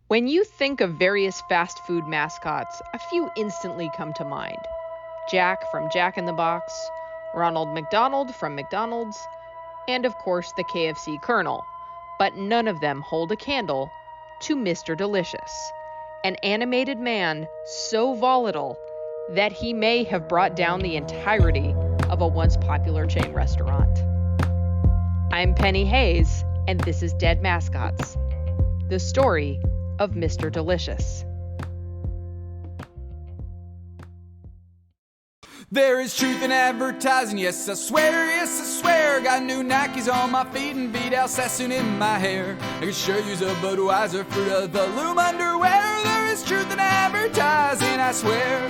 When you think of various fast food mascots, a few instantly come to mind. Jack from Jack in the Box, Ronald McDonald from McDonald's, and of course the KFC Colonel. But none of them hold a candle to Mr. Delicious, an animated man so volatile that he may have brought down the entirety of a once popular chain restaurant. I'm Penny Hayes, and this is Dead Mascots, the story of Mr. Delicious. There is truth in advertising, yes I swear. Got new Nikes on my feet and Vidal Sassoon in my hair. I can sure use a Budweiser Fruit of the Loom underwear. There is truth in advertising, I swear.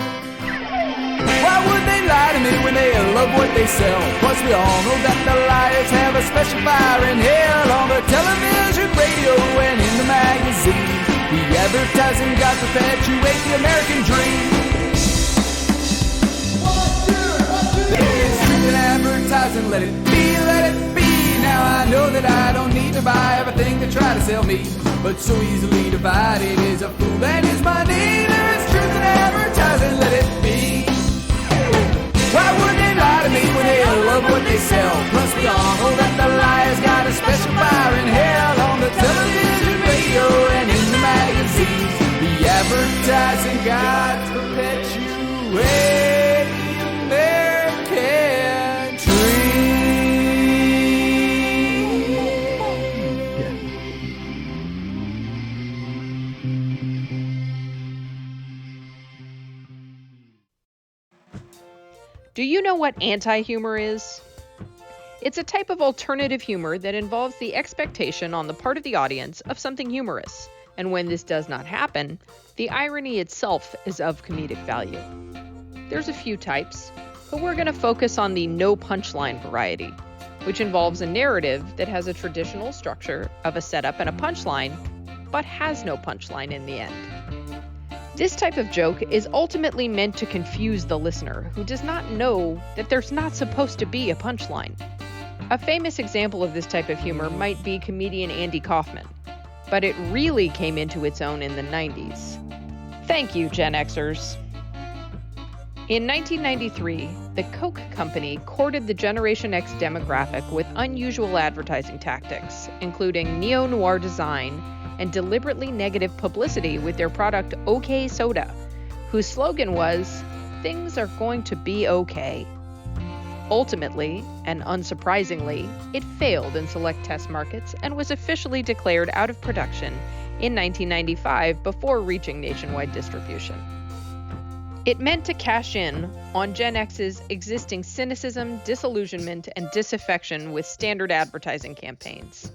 Why would they lie to me when they love what they sell? Plus we all know that the liars have a special fire in hell. On the television, radio, and in the magazines, the advertising gods perpetuate the American dream. Advertising, let it be. Now I know that I don't need to buy everything they try to sell me, but so easily divided is a fool and his money. There is truth in advertising, let it be. Why would they lie to me when they love what they sell? Plus we all know that the liars got a special fire in hell. On the television, radio, and in the magazines, the advertising gods perpetuate the American dream. Do you know what anti-humor is? It's a type of alternative humor that involves the expectation on the part of the audience of something humorous, and when this does not happen, the irony itself is of comedic value. There's a few types, but we're going to focus on the no punchline variety, which involves a narrative that has a traditional structure of a setup and a punchline, but has no punchline in the end. This type of joke is ultimately meant to confuse the listener who does not know that there's not supposed to be a punchline. A famous example of this type of humor might be comedian Andy Kaufman, but it really came into its own in the 90s. Thank you, Gen Xers. In 1993, the Coke Company courted the Generation X demographic with unusual advertising tactics, including neo-noir design and deliberately negative publicity with their product OK Soda, whose slogan was, "Things are going to be okay." Ultimately, and unsurprisingly, it failed in select test markets and was officially declared out of production in 1995 before reaching nationwide distribution. It meant to cash in on Gen X's existing cynicism, disillusionment, and disaffection with standard advertising campaigns.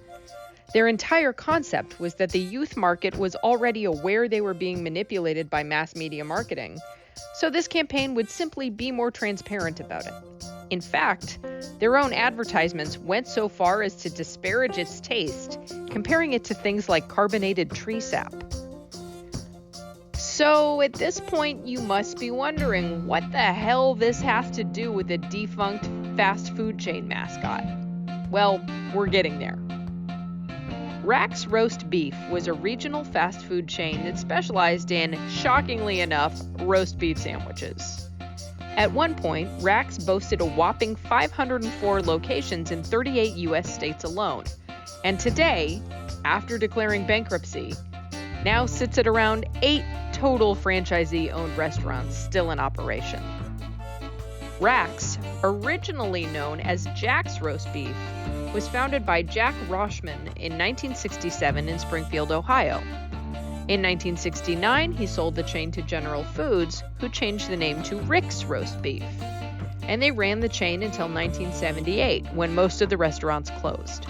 Their entire concept was that the youth market was already aware they were being manipulated by mass media marketing, so this campaign would simply be more transparent about it. In fact, their own advertisements went so far as to disparage its taste, comparing it to things like carbonated tree sap. So at this point, you must be wondering what the hell this has to do with a defunct fast food chain mascot. Well, we're getting there. Rack's Roast Beef was a regional fast food chain that specialized in, shockingly enough, roast beef sandwiches. At one point, Rack's boasted a whopping 504 locations in 38 U.S. states alone, and today, after declaring bankruptcy, now sits at around 8 total franchisee-owned restaurants still in operation. Rack's, originally known as Jack's Roast Beef, was founded by Jack Roshman in 1967 in Springfield, Ohio. In 1969, he sold the chain to General Foods, who changed the name to Rick's Roast Beef. And they ran the chain until 1978, when most of the restaurants closed.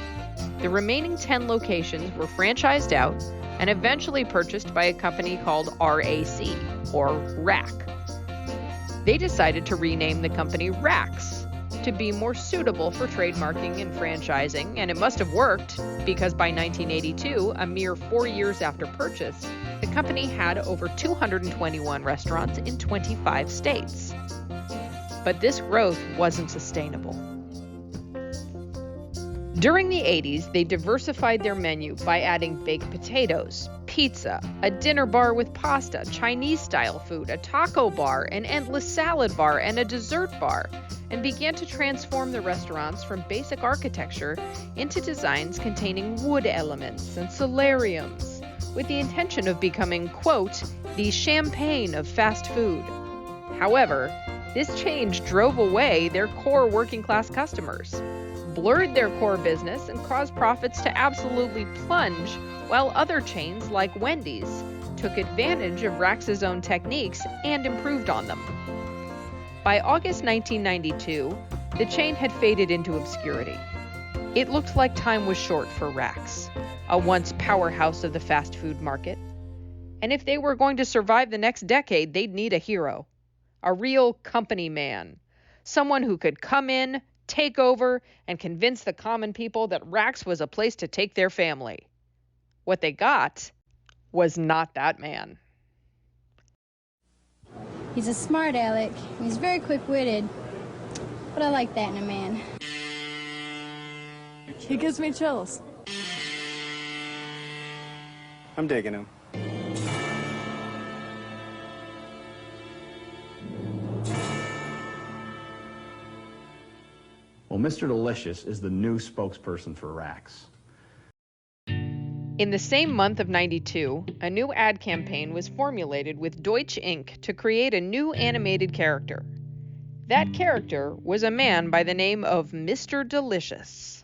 The remaining 10 locations were franchised out and eventually purchased by a company called RAC, or Rack. They decided to rename the company Rack's to be more suitable for trademarking and franchising, and it must have worked because by 1982, a mere 4 years after purchase, the company had over 221 restaurants in 25 states. But this growth wasn't sustainable. During the 80s, they diversified their menu by adding baked potatoes, pizza, a dinner bar with pasta, Chinese-style food, a taco bar, an endless salad bar, and a dessert bar, and began to transform the restaurants from basic architecture into designs containing wood elements and solariums, with the intention of becoming, quote, the champagne of fast food. However, this change drove away their core working-class customers, blurred their core business, and caused profits to absolutely plunge, while other chains like Wendy's took advantage of Rax's own techniques and improved on them. By August 1992, the chain had faded into obscurity. It looked like time was short for Rax, a once powerhouse of the fast food market. And if they were going to survive the next decade, they'd need a hero, a real company man, someone who could come in, take over, and convince the common people that Rax was a place to take their family. What they got was not that man. He's a smart aleck, and he's very quick-witted, but I like that in a man. He gives me chills. I'm digging him. Well, Mr. Delicious is the new spokesperson for Rax. In the same month of '92, a new ad campaign was formulated with Deutsch Inc. to create a new animated character. That character was a man by the name of Mr. Delicious.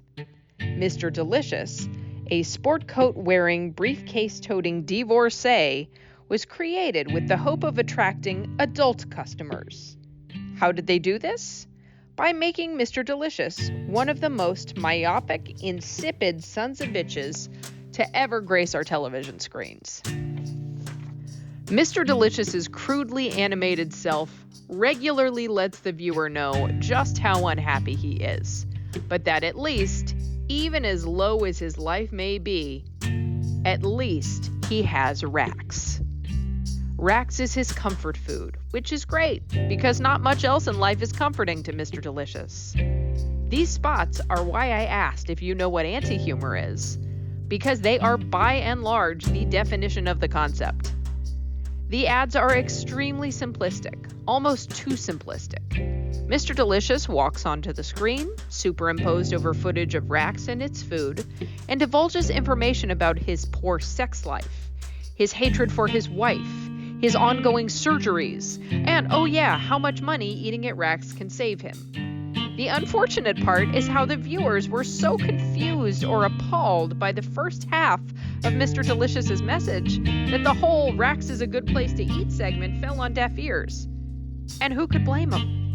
Mr. Delicious, a sport coat-wearing, briefcase-toting divorcee, was created with the hope of attracting adult customers. How did they do this? By making Mr. Delicious one of the most myopic, insipid sons of bitches to ever grace our television screens. Mr. Delicious's crudely animated self regularly lets the viewer know just how unhappy he is, but that at least, even as low as his life may be, at least he has Rax. Rax is his comfort food, which is great, because not much else in life is comforting to Mr. Delicious. These spots are why I asked if you know what anti-humor is, because they are by and large the definition of the concept. The ads are extremely simplistic, almost too simplistic. Mr. Delicious walks onto the screen, superimposed over footage of Rax and its food, and divulges information about his poor sex life, his hatred for his wife, his ongoing surgeries, and, oh yeah, how much money eating at Rax can save him. The unfortunate part is how the viewers were so confused or appalled by the first half of Mr. Delicious's message that the whole Rax is a good place to eat segment fell on deaf ears. And who could blame him?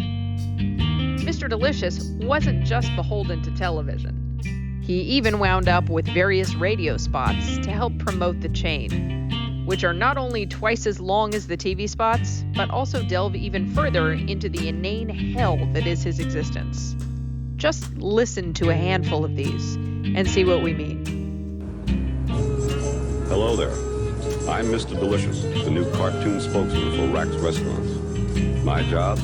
Mr. Delicious wasn't just beholden to television. He even wound up with various radio spots to help promote the chain, which are not only twice as long as the TV spots, but also delve even further into the inane hell that is his existence. Just listen to a handful of these and see what we mean. Hello there. I'm Mr. Delicious, the new cartoon spokesman for Rax Restaurants. My job?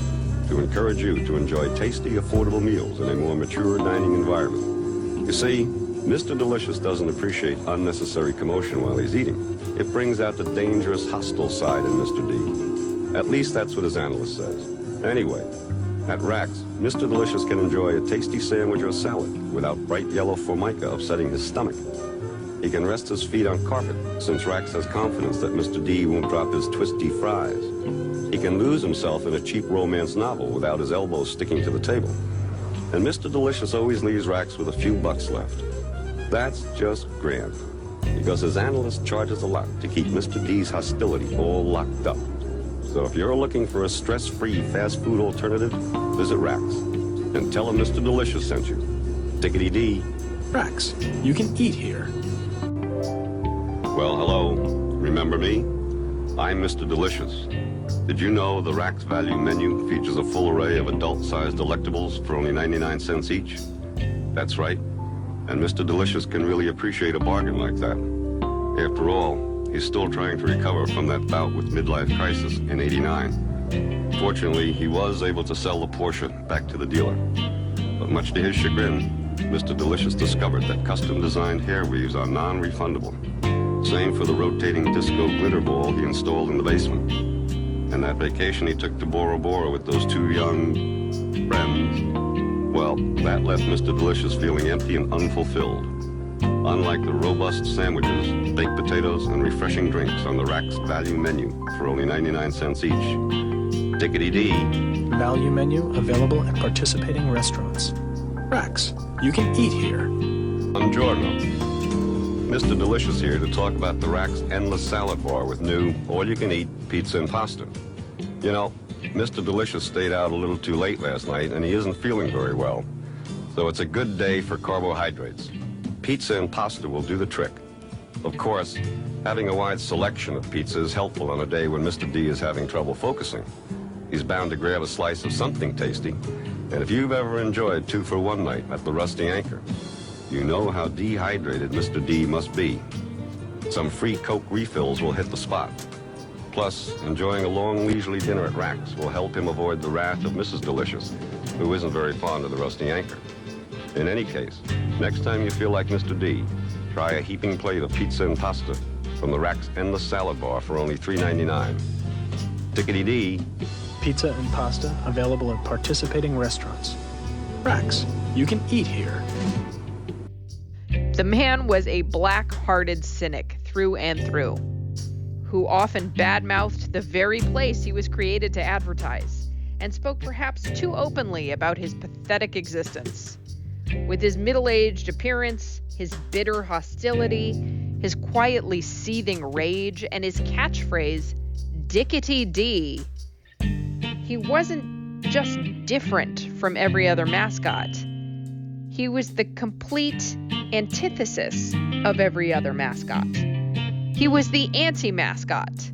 To encourage you to enjoy tasty, affordable meals in a more mature dining environment. You see, Mr. Delicious doesn't appreciate unnecessary commotion while he's eating. It brings out the dangerous, hostile side in Mr. D. At least that's what his analyst says. Anyway, at Rax, Mr. Delicious can enjoy a tasty sandwich or salad without bright yellow formica upsetting his stomach. He can rest his feet on carpet, since Rax has confidence that Mr. D won't drop his twisty fries. He can lose himself in a cheap romance novel without his elbows sticking to the table. And Mr. Delicious always leaves Rax with a few bucks left. That's just grand, because his analyst charges a lot to keep Mr. D's hostility all locked up. So if you're looking for a stress-free fast food alternative, visit Rax and tell him Mr. Delicious sent you. Tickety-dee. Rax, you can eat here. Well, hello. Remember me? I'm Mr. Delicious. Did you know the Rax Value menu features a full array of adult-sized delectables for only 99 cents each? That's right. And Mr. Delicious can really appreciate a bargain like that. After all, he's still trying to recover from that bout with midlife crisis in '89. Fortunately, he was able to sell the Porsche back to the dealer. But much to his chagrin, Mr. Delicious discovered that custom-designed hair weaves are non-refundable. Same for the rotating disco glitter ball he installed in the basement. And that vacation he took to Bora Bora with those two young friends, well, that left Mr. Delicious feeling empty and unfulfilled. Unlike the robust sandwiches, baked potatoes, and refreshing drinks on the Rack's value menu for only 99 cents each. Dickety-dee. Value menu available at participating restaurants. Racks, you can eat here. Buongiorno. Mr. Delicious here to talk about the Rack's endless salad bar with new, all-you-can-eat pizza and pasta. You know, Mr. Delicious stayed out a little too late last night, and he isn't feeling very well. So it's a good day for carbohydrates. Pizza and pasta will do the trick. Of course, having a wide selection of pizza is helpful on a day when Mr. D is having trouble focusing. He's bound to grab a slice of something tasty, and if you've ever enjoyed 2-for-1 night at the Rusty Anchor, you know how dehydrated Mr. D must be. Some free Coke refills will hit the spot. Plus, enjoying a long leisurely dinner at Rack's will help him avoid the wrath of Mrs. Delicious, who isn't very fond of the Rusty Anchor. In any case, next time you feel like Mr. D, try a heaping plate of pizza and pasta from the Rack's endless salad bar for only $3.99. Tickety-dee. Pizza and pasta available at participating restaurants. Racks, you can eat here. The man was a black-hearted cynic through and through, who often bad-mouthed the very place he was created to advertise, and spoke perhaps too openly about his pathetic existence. With his middle-aged appearance, his bitter hostility, his quietly seething rage, and his catchphrase, Dickety-dee, he wasn't just different from every other mascot. He was the complete antithesis of every other mascot. He was the anti-mascot.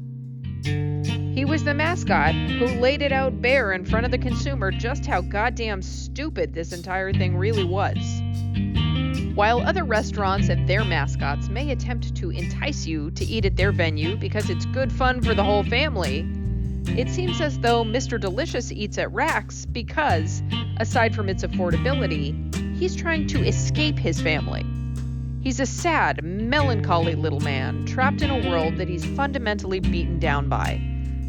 He was the mascot who laid it out bare in front of the consumer just how goddamn stupid this entire thing really was. While other restaurants and their mascots may attempt to entice you to eat at their venue because it's good fun for the whole family, it seems as though Mr. Delicious eats at Rack's because, aside from its affordability, he's trying to escape his family. He's a sad, melancholy little man trapped in a world that he's fundamentally beaten down by,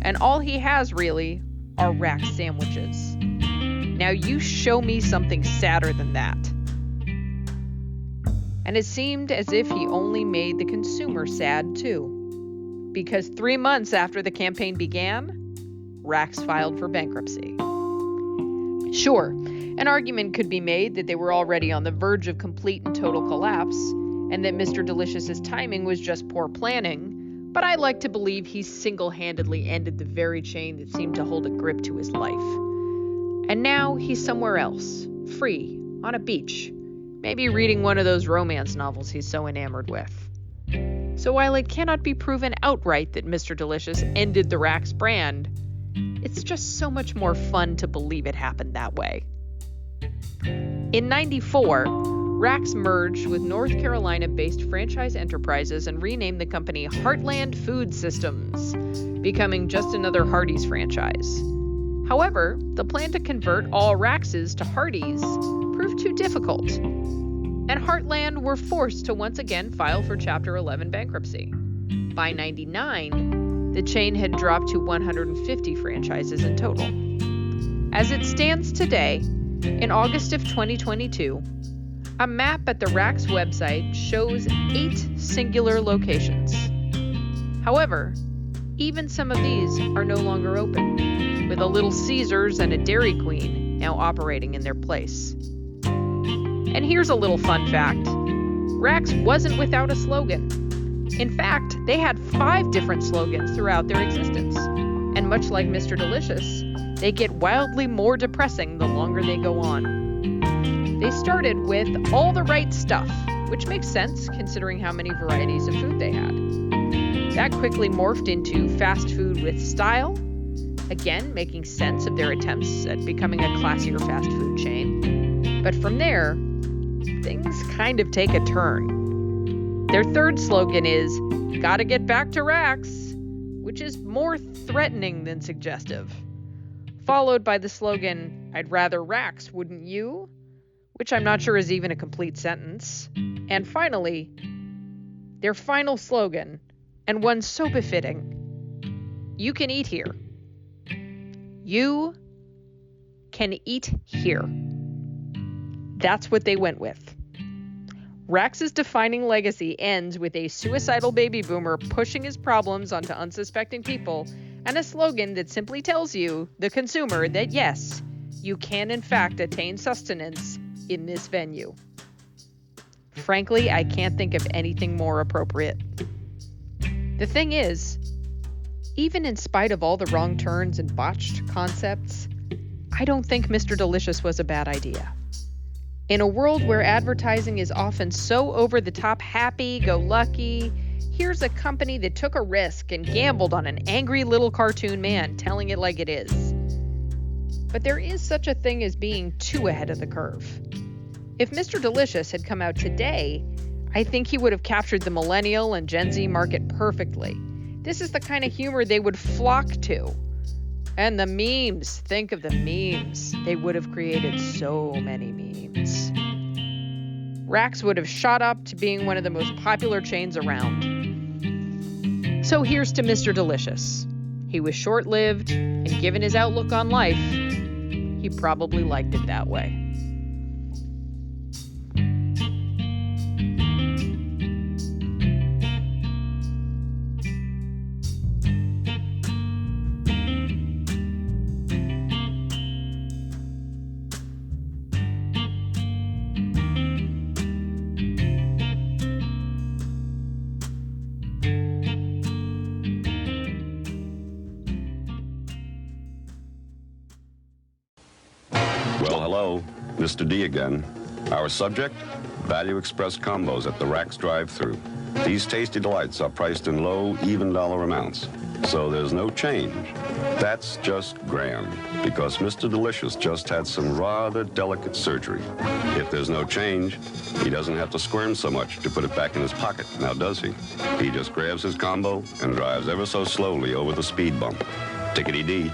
and all he has really are Rack's sandwiches. Now you show me something sadder than that. And it seemed as if he only made the consumer sad too, because 3 months after the campaign began, Rack's filed for bankruptcy. Sure, an argument could be made that they were already on the verge of complete and total collapse, and that Mr. Delicious's timing was just poor planning, but I like to believe he single-handedly ended the very chain that seemed to hold a grip to his life. And now he's somewhere else, free, on a beach, maybe reading one of those romance novels he's so enamored with. So while it cannot be proven outright that Mr. Delicious ended the Rack's brand, it's just so much more fun to believe it happened that way. In '94, Rack's merged with North Carolina-based Franchise Enterprises and renamed the company Heartland Food Systems, becoming just another Hardee's franchise. However, the plan to convert all Rack's to Hardee's proved too difficult, and Heartland were forced to once again file for Chapter 11 bankruptcy. By '99, the chain had dropped to 150 franchises in total. As it stands today, in August of 2022, a map at the Rack's website shows 8 singular locations. However, even some of these are no longer open, with a Little Caesars and a Dairy Queen now operating in their place. And here's a little fun fact. Rack's wasn't without a slogan. In fact, they had 5 different slogans throughout their existence. And much like Mr. Delicious, they get wildly more depressing the longer they go on. They started with all the right stuff, which makes sense considering how many varieties of food they had. That quickly morphed into fast food with style, again making sense of their attempts at becoming a classier fast food chain. But from there, things kind of take a turn. Their third slogan is, "Gotta get back to Rack's," which is more threatening than suggestive. Followed by the slogan, "I'd rather Rack's, wouldn't you?" which I'm not sure is even a complete sentence. And finally, their final slogan, and one so befitting. You can eat here. You can eat here. That's what they went with. Rax's defining legacy ends with a suicidal baby boomer pushing his problems onto unsuspecting people and a slogan that simply tells you, the consumer, that yes, you can in fact attain sustenance in this venue. Frankly, I can't think of anything more appropriate. The thing is, even in spite of all the wrong turns and botched concepts, I don't think Mr. Delicious was a bad idea. In a world where advertising is often so over-the-top happy-go-lucky, here's a company that took a risk and gambled on an angry little cartoon man telling it like it is. But there is such a thing as being too ahead of the curve. If Mr. Delicious had come out today, I think he would have captured the millennial and Gen Z market perfectly. This is the kind of humor they would flock to. And the memes, think of the memes. They would have created so many memes. Rax would have shot up to being one of the most popular chains around. So here's to Mr. Delicious. He was short-lived, and given his outlook on life, he probably liked it that way. Well, hello, Mr. D again. Our subject, Value Express combos at the Rax drive-thru. These tasty delights are priced in low, even dollar amounts, so there's no change. That's just grand, because Mr. Delicious just had some rather delicate surgery. If there's no change, he doesn't have to squirm so much to put it back in his pocket, now does he? He just grabs his combo and drives ever so slowly over the speed bump. Tickety-dee.